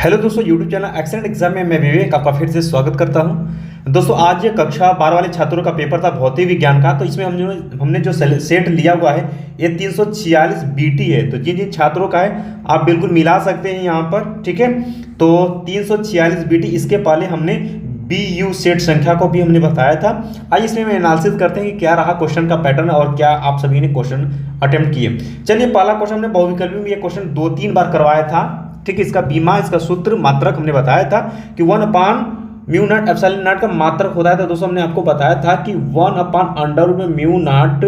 Hello दोस्तों, YouTube channel excellent exam में मैं विवेक आपका फिर से स्वागत करता हूं। दोस्तों आज ये कक्षा 12 वाले छात्रों का पेपर था भौतिक विज्ञान का। तो इसमें हमने जो सेट लिया हुआ है ये 346 बीटी है। तो जिन जिन छात्रों का है आप बिल्कुल मिला सकते हैं यहाँ पर, ठीक है। तो 346 बीटी, इसके पहले हमने BU सेट संख्या को भी हमने बताया था। आइए इसमें हम एनालिसिस करते हैं कि क्या रहा क्वेश्चन का पैटर्न और क्या आप सभी ने क्वेश्चन अटेम्प्ट किए। चलिए, पहला क्वेश्चन हमने बहुविकल्पी में ये क्वेश्चन 2-3 बार करवाया था, ठीक है। इसका बीमा, इसका सूत्र, मात्रक हमने बताया था कि 1/म्यू नॉट एप्सिलॉन नॉट का मात्रक होता है। तो दोस्तों हमने आपको बताया था कि 1/√म्यू नॉट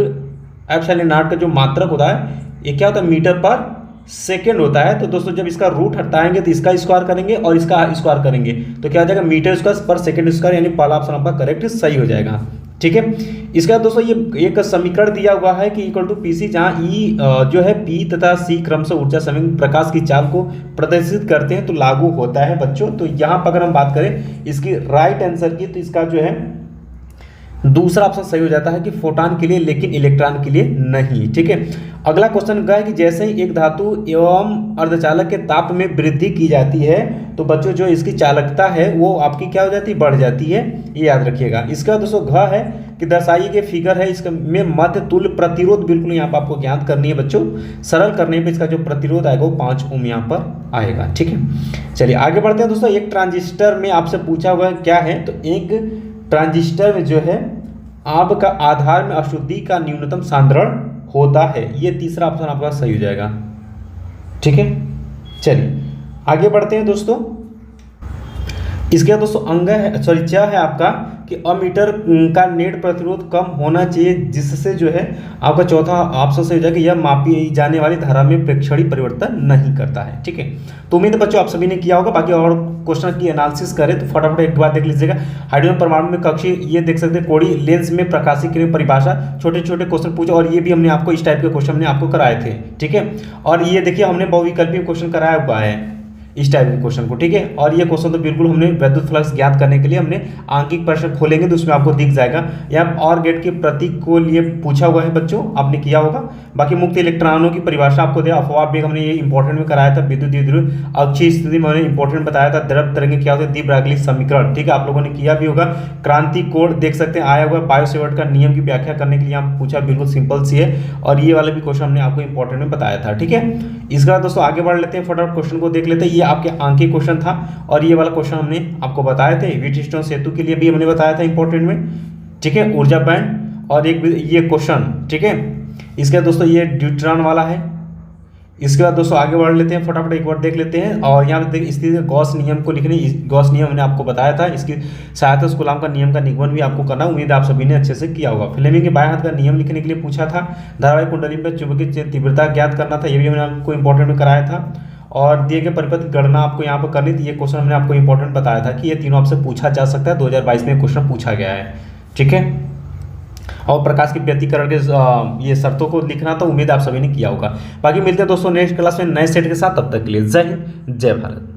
एप्सिलॉन नॉट का जो मात्रक होता है ये क्या होता है, मीटर पर सेकेंड होता है। तो दोस्तों जब इसका रूट हटाएंगे तो इसका स्क्वायर करेंगे और इसका स्क्वायर करेंगे तो क्या हो जाएगा, मीटर स्क्वायर पर सेकेंड स्क्वायर, यानी पहला ऑप्शन आपका करेक्ट सही हो जाएगा, ठीक है। इसका दोस्तों ये एक समीकरण दिया हुआ है कि इक्वल टू पीसी, जहाँ ई जो है पी तथा सी क्रम से ऊर्जा समय प्रकाश की चाल को प्रदर्शित करते हैं तो लागू होता है बच्चों। तो यहाँ पर अगर हम बात करें इसकी राइट आंसर की, तो इसका जो है दूसरा ऑप्शन सही हो जाता है कि फोटॉन के लिए, लेकिन इलेक्ट्रॉन के लिए नहीं, ठीक है। अगला क्वेश्चन क्या है कि जैसे ही एक धातु एवं अर्धचालक के ताप में वृद्धि की जाती है तो बच्चों जो इसकी चालकता है वो आपकी क्या हो जाती है, बढ़ जाती है, ये याद रखिएगा। इसका दोस्तों घ है कि दर्शाइए के फिगर है, इसका में मध्य तुल्य प्रतिरोध बिल्कुल यहाँ पर आपको ज्ञात करनी है बच्चों। सरल करने पे इसका जो प्रतिरोध आएगा वो 5 ओम यहाँ पर आएगा, ठीक है। चलिए आगे बढ़ते हैं दोस्तों। एक ट्रांजिस्टर में आपसे पूछा हुआ है क्या है, तो एक ट्रांजिस्टर में जो है आपका आधार में अशुद्धि का न्यूनतम सांद्रण होता है। ये तीसरा ऑप्शन आपका सही हो जाएगा, ठीक है। चलिए आगे बढ़ते हैं दोस्तों। इसके दोस्तों अंग है, सॉरी च है आपका कि अमीटर का नेट प्रतिरोध कम होना चाहिए, जिससे जो है आपका चौथा ऑप्शन से हो जाएगा यह मापी जाने वाली धारा में प्रेक्षणीय परिवर्तन नहीं करता है, ठीक है। तो उम्मीद है बच्चों आप सभी ने किया होगा। बाकी और क्वेश्चन की एनालिसिस करें तो फटाफट एक बार देख लीजिएगा। हाइड्रोजन परमाणु में कक्षीय, ये देख सकते हैं कोड़ी लेंस में प्रकाशीय किरण परिभाषा, छोटे छोटे क्वेश्चन पूछे, और ये भी हमने आपको इस टाइप के क्वेश्चन हमने आपको कराए थे, ठीक है। और ये देखिए हमने बहुविकल्पी क्वेश्चन कराया हुआ है इस टाइप के क्वेश्चन को, ठीक है। और ये क्वेश्चन तो बिल्कुल हमने विद्युत फ्लक्स ज्ञात करने के लिए हमने आंकिक प्रश्न खोलेंगे तो उसमें आपको दिख जाएगा। यहाँ और गेट के प्रतीक को लिए पूछा हुआ है बच्चों, आपने किया होगा। बाकी मुक्त इलेक्ट्रॉनों की परिभाषा आपको दिया, अफवाह बेग हमने ये इंपॉर्टेंट में कराया था, विद्युत द्विध्रुव अक्षीय स्थिति में हमने इंपॉर्टेंट बताया था, द्रव तरंगे क्या होते हैं, द्विब्रागली समीकरण, ठीक है, आप लोगों ने किया भी होगा। क्रांति कोड देख सकते हैं आया हुआ, बायो सेवर्ट का नियम की व्याख्या करने के लिए यहाँ पूछा, बिल्कुल सिंपल सी है। और ये वाला भी क्वेश्चन हमने आपको इंपॉर्टेंट में बताया था, ठीक है। इसका दोस्तों आगे बढ़ लेते हैं, फटाफट क्वेश्चन को देख लेते हैं। ये आपके आंकिक क्वेश्चन था और ये वाला क्वेश्चन हमने आपको बताए थे, व्हीटस्टोन सेतु के लिए भी हमने बताया था इंपॉर्टेंट में, ठीक है, ऊर्जा बैंड। और एक ये क्वेश्चन, ठीक है। इसके दोस्तों ये ड्यूट्रॉन वाला है। इसके बाद दोस्तों आगे बढ़ लेते हैं, फटाफट एक बार देख लेते हैं। और यहाँ पे स्थिति गॉस नियम को लिखने, गॉस नियम हमने आपको बताया था, इसकी सहायता से कूलॉम का नियम का निगमन भी आपको करना, उम्मीद आप सभी ने अच्छे से किया होगा। फ्लेमिंग के बाएं हाथ का नियम लिखने के लिए पूछा था। धारावाहिक कुंडली में चुंबकीय तीव्रता ज्ञात करना था, ये भी हमने आपको इंपॉर्टेंट में कराया था। और दिए गए परिपथ गणना आपको यहाँ पर करनी थी, ये क्वेश्चन हमने आपको इंपॉर्टेंट बताया था कि ये तीनों आपसे पूछा जा सकता है, 2022 में क्वेश्चन पूछा गया है, ठीक है। और प्रकाश की व्यतिकरण के ये शर्तों को लिखना तो उम्मीद आप सभी ने किया होगा। बाकी मिलते हैं दोस्तों नेक्स्ट क्लास में नए सेट के साथ, तब तक के लिए जय हिंद, जय भारत।